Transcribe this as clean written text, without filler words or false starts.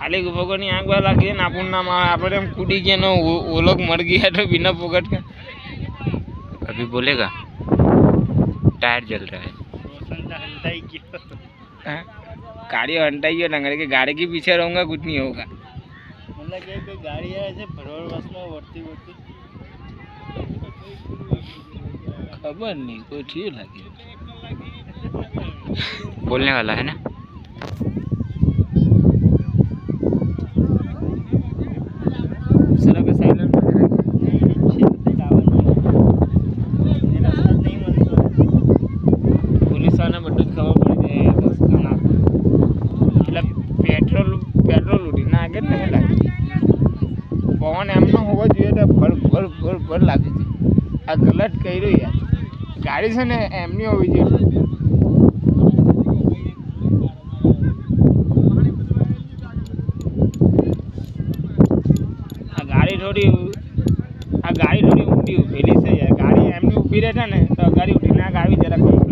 खाली फोकट नहीं आँख वाला लगे ना अपन नाम आप कूदी गया ना वो लोग मर गया तो बिना फोकट का अभी बोलेगा टायर जल रहा है गाड़ी हटाइए डंगर के गाड़ी के पीछे रहूंगा कुछ नहीं होगा मतलब कि गाड़ी है ऐसे पेट्रोल बस में बढ़ती खबर नहीं कोई ठीक लगे बोलने वाला है ना दूसरा पे साइलेंट पुलिस वाला बटन खबर पड़ जाए दोस्त ना मतलब पेट्रोल उड़ी ना आगे नहीं लगे पवन एमनो होगा જોઈએ તો ભર લાગે છે આ ગલત કર્યું યાર ગાડી છે ને એમની હોવી જોઈએ આ ગાડી થોડી ઊંડી ઊભેલી છે યાર ગાડી એમની ઊભી રહે છે ને તો ગાડી ઉઠીને આવી જરા